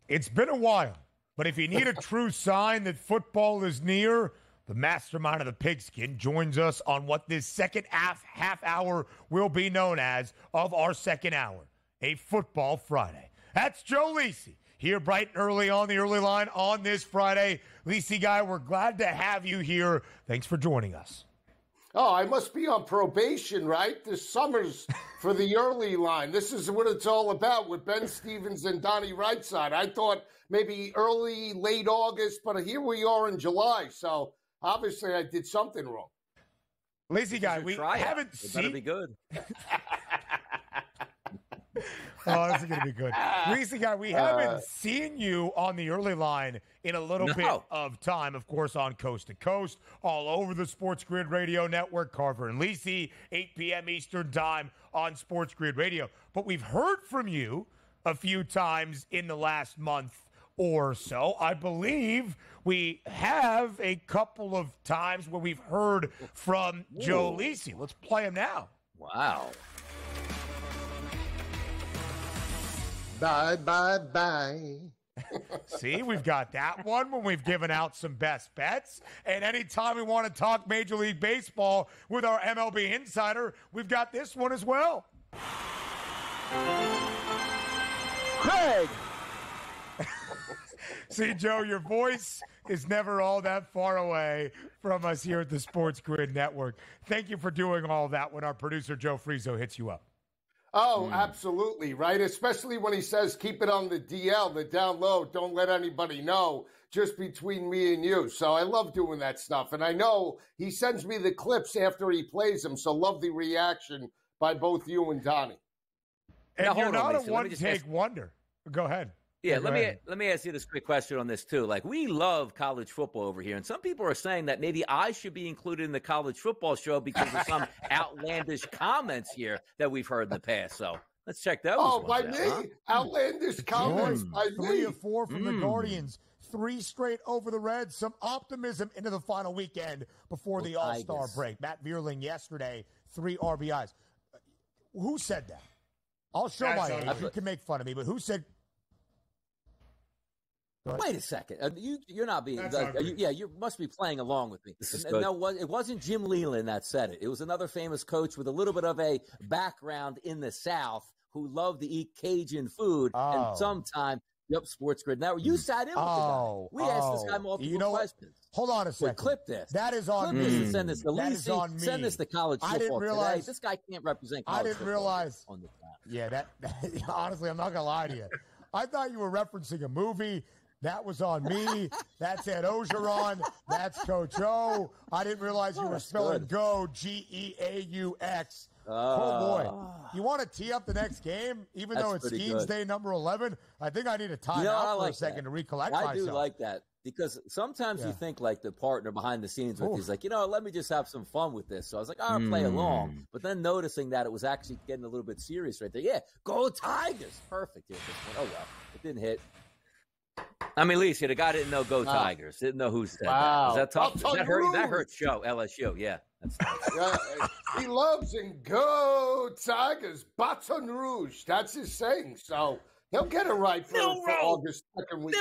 It's been a while, but if you need a true sign that football is near, the mastermind of the pigskin joins us on what this second half hour will be known as of our second hour, a Football Friday. That's Joe Lisi here bright and early on the early line on this Friday. Lisi guy, we're glad to have you here. Thanks for joining us. Oh, I must be on probation, right? This summer's for the early line. This is what it's all about with Ben Stevens and Donnie Rightside. I thought maybe early, late August, but here we are in July. So obviously I did something wrong. Lisi guy, we haven't seen. Better be good. Oh, this is going to be good. Lisi guy, we haven't seen you on the early line in a little bit of time, of course, on Coast to Coast, all over the Sports Grid Radio Network, Carver and Lisi, 8 p.m. Eastern Time on Sports Grid Radio. But we've heard from you a few times in the last month or so. I believe we have a couple of times where we've heard from Joe Lisi. Let's play him now. Wow. Bye, bye, bye. See, we've got that one when we've given out some best bets. And anytime we want to talk Major League Baseball with our MLB insider, we've got this one as well. Craig! See, Joe, your voice is never all that far away from us here at the Sports Grid Network. Thank you for doing all that when our producer, Joe Frizo, hits you up. Oh, absolutely, right? Especially when he says, keep it on the DL, the down low. Don't let anybody know, just between me and you. So I love doing that stuff. And I know he sends me the clips after he plays them. So love the reaction by both you and Donnie. And now, you're not a one-take wonder. Go ahead. Yeah, let me ask you this quick question on this, too. Like, we love college football over here, and some people are saying that maybe I should be included in the college football show because of some outlandish comments here that we've heard in the past. So let's check those. Oh, by me? Huh? Outlandish comments by me? 3 of 4 from the Guardians. 3 straight over the Reds. Some optimism into the final weekend before the All-Star break. Matt Vierling yesterday, 3 RBIs. Who said that? I'll show my age. You can make fun of me, but who said... Wait a second. You're not being. You must be playing along with me. No, it wasn't Jim Leland that said it. It was another famous coach with a little bit of a background in the South who loved to eat Cajun food and sometime. Yep, Sports Grid. Now you sat in with the guy. We asked this guy multiple questions. Hold on a second. Clip this. That is on me. Clip this and send this to Lisi. Is on me. Send this to college football. I didn't realize today. This guy can't represent college football. I didn't realize. On the top. Yeah, that honestly, I'm not gonna lie to you. I thought you were referencing a movie. That was on me. That's Ed Ogeron. That's Coach O. I didn't realize you were spelling go, Geaux. Oh, boy. You want to tee up the next game, even though it's Skeens Day number 11? I think I need a timeout for a second to recollect myself. I do like that because sometimes you think like the partner behind the scenes with you is like, let me just have some fun with this. So I was like, I'll play along. But then noticing that it was actually getting a little bit serious right there. Yeah, go Tigers. Perfect. Oh, well, it didn't hit. I mean, Lisa, the guy didn't know go Tigers. Didn't know who said that. Is that tough? That hurt Joe, LSU. Yeah. That's nice. He loves and go Tigers. Baton Rouge. That's his saying. So he'll get it right for August 2nd week.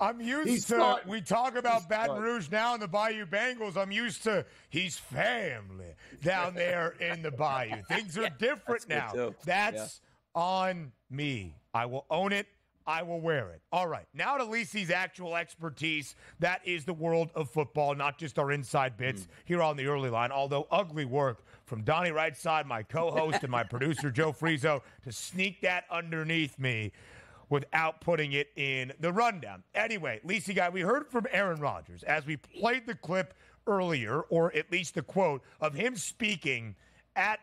I'm used to, we talk about Baton Rouge now in the Bayou Bengals. I'm used to he's family down there in the Bayou. Things are different now. That's on me. I will own it. I will wear it. All right. Now to Lisi's actual expertise. That is the world of football, not just our inside bits here on the early line, although ugly work from Donnie Rightside, my co-host, and my producer, Joe Frizo, to sneak that underneath me without putting it in the rundown. Anyway, Lisi guy, we heard from Aaron Rodgers as we played the clip earlier, or at least the quote of him speaking at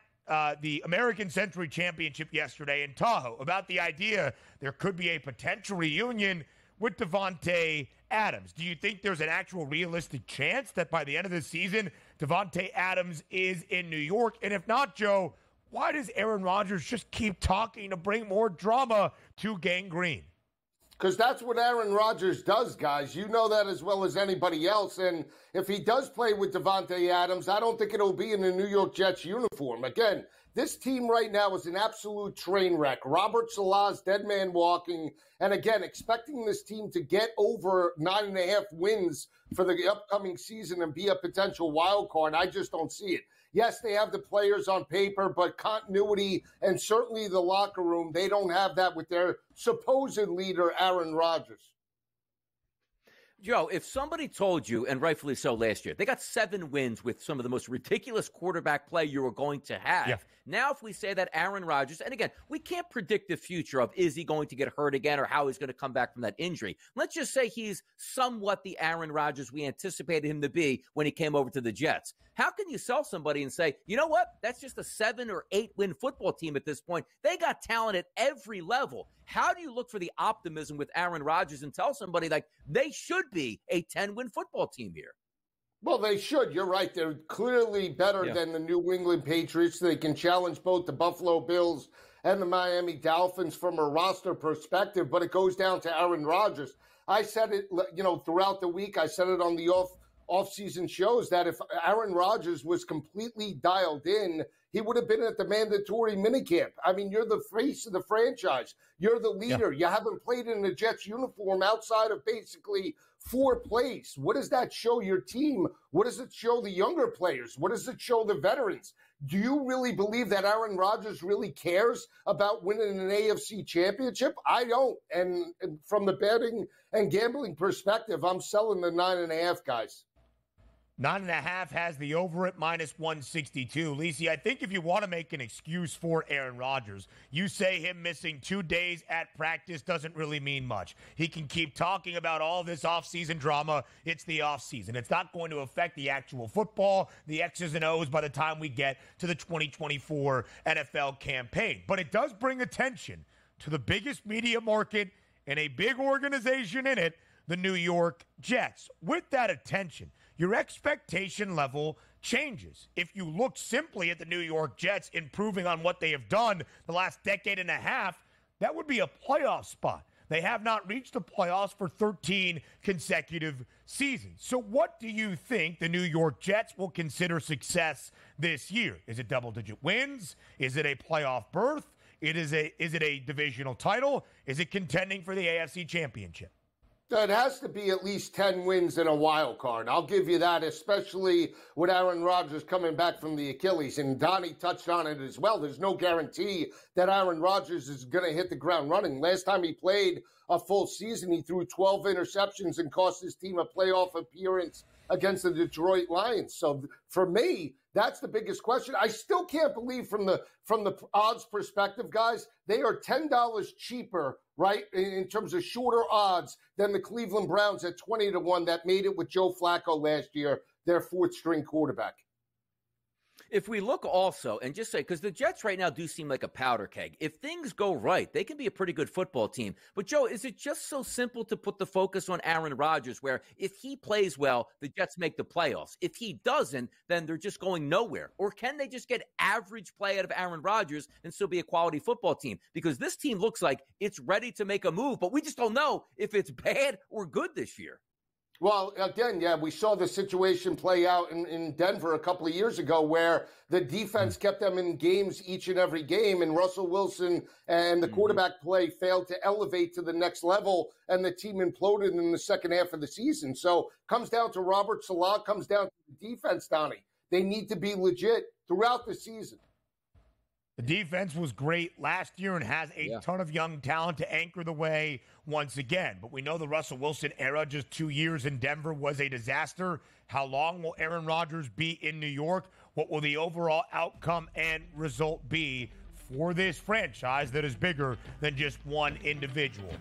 the American Century Championship yesterday in Tahoe about the idea there could be a potential reunion with Devante Adams. Do you think there's an actual realistic chance that by the end of the season, Devante Adams is in New York? And if not, Joe, why does Aaron Rodgers just keep talking to bring more drama to Gang Green? Because that's what Aaron Rodgers does, guys. You know that as well as anybody else. And if he does play with Devante Adams, I don't think it'll be in the New York Jets uniform. Again, This team right now is an absolute train wreck. Robert Saleh's dead man walking. And again, expecting this team to get over 9.5 wins for the upcoming season and be a potential wild card, I just don't see it. Yes, they have the players on paper, but continuity and certainly the locker room, they don't have that with their supposed leader, Aaron Rodgers. Joe, if somebody told you, and rightfully so last year, they got 7 wins with some of the most ridiculous quarterback play you were going to have. Yeah. Now, if we say that Aaron Rodgers, and again, we can't predict the future of is he going to get hurt again or how he's going to come back from that injury. Let's just say he's somewhat the Aaron Rodgers we anticipated him to be when he came over to the Jets. How can you sell somebody and say, you know what, that's just a 7 or 8 win football team at this point? They got talent at every level. How do you look for the optimism with Aaron Rodgers and tell somebody like they should be a 10-win football team here? Well, they should. You're right. They're clearly better than the New England Patriots. They can challenge both the Buffalo Bills and the Miami Dolphins from a roster perspective, but it goes down to Aaron Rodgers. I said it, throughout the week. I said it on the off-season shows that if Aaron Rodgers was completely dialed in, he would have been at the mandatory minicamp. I mean, you're the face of the franchise. You're the leader. Yeah. You haven't played in a Jets uniform outside of basically 4 plays. What does that show your team? What does it show the younger players? What does it show the veterans? Do you really believe that Aaron Rodgers really cares about winning an AFC championship? I don't. And from the betting and gambling perspective, I'm selling the 9.5, guys. 9.5 has the over at -162. Lisi, I think if you want to make an excuse for Aaron Rodgers, you say him missing 2 days at practice doesn't really mean much. He can keep talking about all this offseason drama. It's the offseason. It's not going to affect the actual football, the X's and O's by the time we get to the 2024 NFL campaign. But it does bring attention to the biggest media market and a big organization in it, the New York Jets. With that attention, your expectation level changes. If you look simply at the New York Jets improving on what they have done the last decade and a half, that would be a playoff spot. They have not reached the playoffs for 13 consecutive seasons. So what do you think the New York Jets will consider success this year? Is it double-digit wins? Is it a playoff berth? Is it a divisional title? Is it contending for the AFC Championship? It has to be at least 10 wins in a wild card. I'll give you that, especially with Aaron Rodgers coming back from the Achilles. And Donnie touched on it as well. There's no guarantee that Aaron Rodgers is going to hit the ground running. Last time he played a full season, he threw 12 interceptions and cost his team a playoff appearance against the Detroit Lions. So for me, that's the biggest question. I still can't believe from the odds perspective, guys, they are $10 cheaper, right, in terms of shorter odds than the Cleveland Browns at 20-1 that made it with Joe Flacco last year, their 4th-string quarterback. If we look also, and just say, because the Jets right now do seem like a powder keg. If things go right, they can be a pretty good football team. But, Joe, is it just so simple to put the focus on Aaron Rodgers, where if he plays well, the Jets make the playoffs? If he doesn't, then they're just going nowhere. Or can they just get average play out of Aaron Rodgers and still be a quality football team? Because this team looks like it's ready to make a move, but we just don't know if it's bad or good this year. Well, again, yeah, we saw the situation play out in Denver a couple of years ago where the defense kept them in games each and every game, and Russell Wilson and the quarterback play failed to elevate to the next level, and the team imploded in the second half of the season. So comes down to Robert Saleh, comes down to the defense, Donnie. They need to be legit throughout the season. The defense was great last year and has a ton of young talent to anchor the way once again. But we know the Russell Wilson era, just 2 years in Denver, was a disaster. How long will Aaron Rodgers be in New York? What will the overall outcome and result be for this franchise that is bigger than just one individual?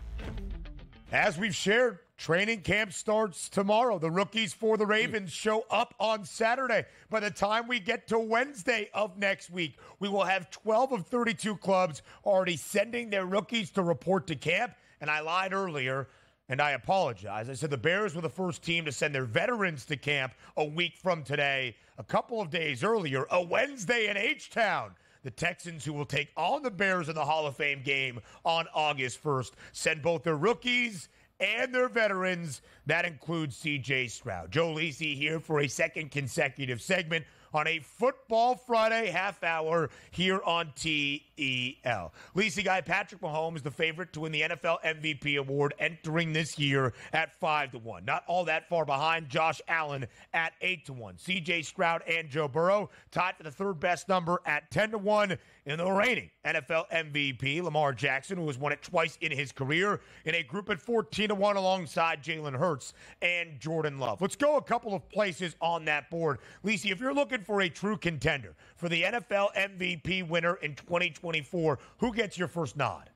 As we've shared, training camp starts tomorrow. The rookies for the Ravens show up on Saturday. By the time we get to Wednesday of next week, we will have 12 of 32 clubs already sending their rookies to report to camp. And I lied earlier, and I apologize. I said the Bears were the first team to send their veterans to camp a week from today. A couple of days earlier, a Wednesday in H-Town, the Texans, who will take on the Bears in the Hall of Fame game on August 1st, send both their rookies and their veterans. That includes C.J. Stroud. Joe Lisi here for a second consecutive segment on a Football Friday half hour here on TEL. Lisi guy, Patrick Mahomes, the favorite to win the NFL MVP award entering this year at 5-1. Not all that far behind Josh Allen at 8-1. CJ Stroud and Joe Burrow tied for the third best number at 10-1. In the reigning NFL MVP, Lamar Jackson, who has won it twice in his career, in a group at 14-1 alongside Jalen Hurts and Jordan Love. Let's go a couple of places on that board. Lisi, if you're looking for a true contender for the NFL MVP winner in 2024, who gets your first nod?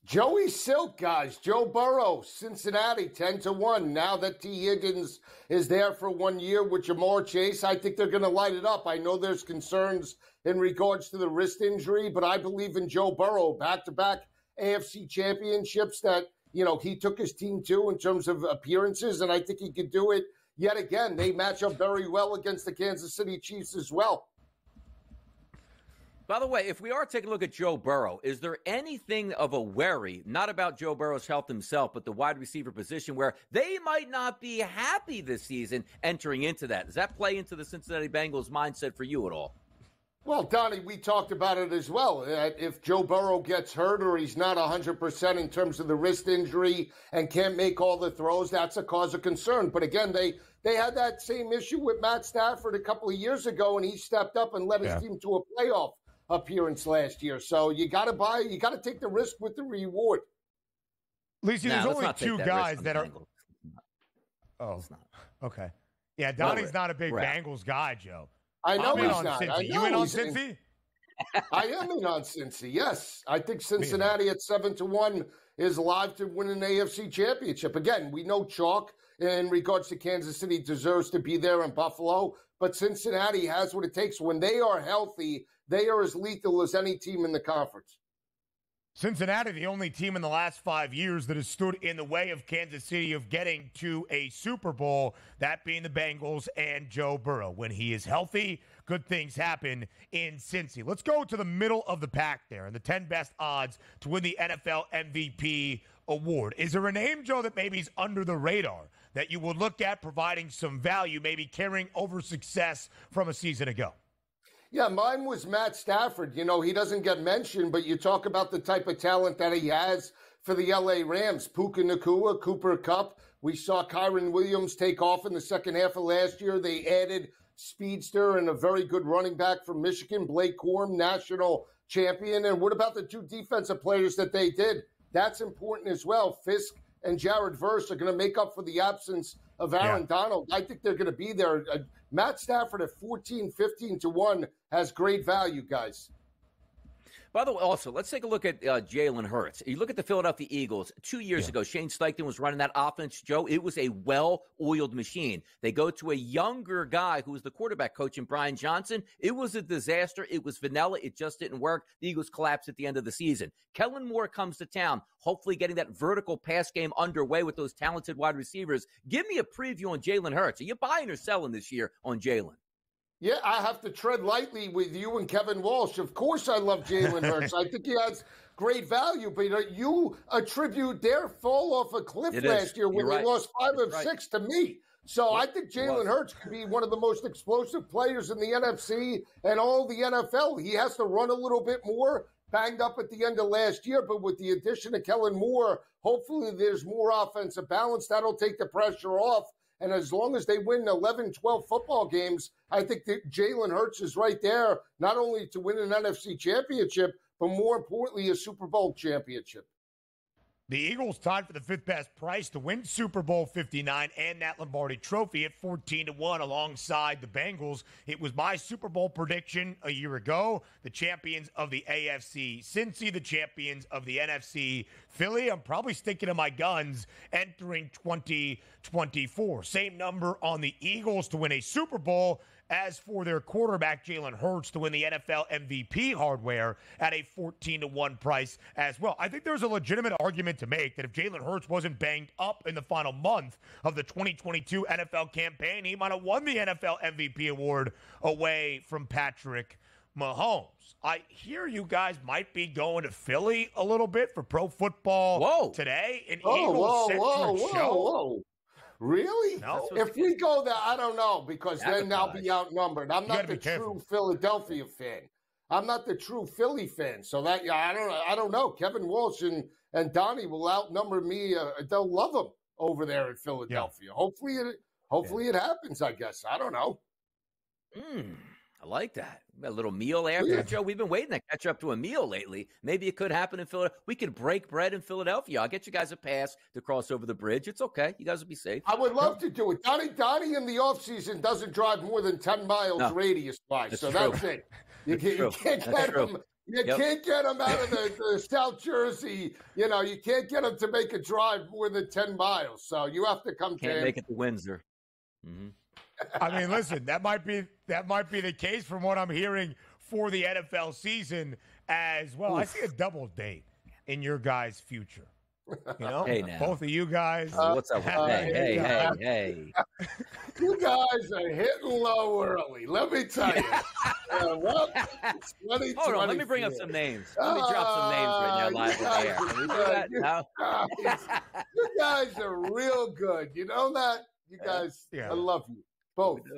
Joey Silk, guys. Joe Burrow, Cincinnati, 10-1. Now that T. Higgins is there for 1 year with Jamar Chase, I think they're going to light it up. I know there's concerns in regards to the wrist injury, but I believe in Joe Burrow. Back-to-back AFC championships that, he took his team to in terms of appearances, and I think he could do it yet again. They match up very well against the Kansas City Chiefs as well. By the way, if we are taking a look at Joe Burrow, is there anything of a worry, not about Joe Burrow's health himself, but the wide receiver position where they might not be happy this season entering into that? Does that play into the Cincinnati Bengals mindset for you at all? Well, Donnie, we talked about it as well. If Joe Burrow gets hurt or he's not 100% in terms of the wrist injury and can't make all the throws, that's a cause of concern. But again, they had that same issue with Matt Stafford a couple of years ago, and he stepped up and led his team to a playoff appearance last year. So you got to take the risk with the reward. Lisi, there's only two guys that are. Oh, okay. Yeah, Donnie's not a big Bengals guy, Joe. I know he's not. You in on Cincy? I am in on Cincy, yes. I think Cincinnati at 7-1 is live to win an AFC championship. Again, we know chalk in regards to Kansas City deserves to be there in Buffalo, but Cincinnati has what it takes. When they are healthy, they are as lethal as any team in the conference. Cincinnati, the only team in the last 5 years that has stood in the way of Kansas City of getting to a Super Bowl, that being the Bengals and Joe Burrow. When he is healthy, good things happen in Cincy. Let's go to the middle of the pack there and the 10 best odds to win the NFL MVP award. Is there a name, Joe, that maybe is under the radar that you would look at providing some value, maybe carrying over success from a season ago? Yeah, mine was Matt Stafford. He doesn't get mentioned, but you talk about the type of talent that he has for the L.A. Rams. Puka Nacua, Cooper Kupp. We saw Kyron Williams take off in the second half of last year. They added speedster and a very good running back from Michigan, Blake Corum, national champion. And what about the two defensive players that they did? That's important as well. Fisk and Jared Verse are going to make up for the absence of Aaron Donald. I think they're going to be there. Matt Stafford at 15-1 has great value, guys. By the way, also, let's take a look at Jalen Hurts. You look at the Philadelphia Eagles. 2 years ago, Shane Steichen was running that offense, Joe. It was a well-oiled machine. They go to a younger guy who was the quarterback coach in Brian Johnson. It was a disaster. It was vanilla. It just didn't work. The Eagles collapsed at the end of the season. Kellen Moore comes to town, hopefully getting that vertical pass game underway with those talented wide receivers. Give me a preview on Jalen Hurts. Are you buying or selling this year on Jalen? Yeah, I have to tread lightly with you and Kevin Walsh. Of course I love Jalen Hurts. I think he has great value, but you attribute their fall off a cliff last year when they lost 5 of 6 to me. So I think Jalen Hurts could be one of the most explosive players in the NFC and all the NFL. He has to run a little bit more, banged up at the end of last year, but with the addition of Kellen Moore, hopefully there's more offensive balance. That'll take the pressure off. And as long as they win 11, 12 football games, I think that Jalen Hurts is right there, not only to win an NFC championship, but more importantly, a Super Bowl championship. The Eagles tied for the 5th best price to win Super Bowl 59 and that Lombardi Trophy at 14-1 alongside the Bengals. It was my Super Bowl prediction a year ago. The champions of the AFC, Cincy, the champions of the NFC, Philly. I'm probably sticking to my guns entering 2024. Same number on the Eagles to win a Super Bowl. As for their quarterback, Jalen Hurts, to win the NFL MVP hardware at a 14-1 price as well. I think there's a legitimate argument to make that if Jalen Hurts wasn't banged up in the final month of the 2022 NFL campaign, he might have won the NFL MVP award away from Patrick Mahomes. I hear you guys might be going to Philly a little bit for Pro Football Today. An Eagles-centric show. Really? No. If we go there, I don't know, because then I'll be outnumbered. I'm not the true Philadelphia fan. I'm not the true Philly fan. So that, I don't know. Kevin Walsh and Donnie will outnumber me. They'll love him over there in Philadelphia. Yeah. Hopefully it happens, I guess. I don't know. I like that. A little meal after. Yeah. Joe, we've been waiting to catch up to a meal lately. Maybe it could happen in Philadelphia. We could break bread in Philadelphia. I'll get you guys a pass to cross over the bridge. It's okay. You guys will be safe. I would love to do it. Donnie in the offseason doesn't drive more than 10 miles radius-wise, so that's it. You can't get him. You can't get him out of the South Jersey. You can't get him to make a drive more than 10 miles. So you have to come to him. Can't make it to Windsor. Mm-hmm. I mean, listen, that might be the case from what I'm hearing for the NFL season as well. I see a double date in your guys' future. Hey, now. Both of you guys. What's up? Hey. You guys are hitting low early. Let me tell you. Hold on. Let me bring up some names. Let me drop some names right now live on the air. Can we do that now? You guys are real good. You know that? You guys, I love you both.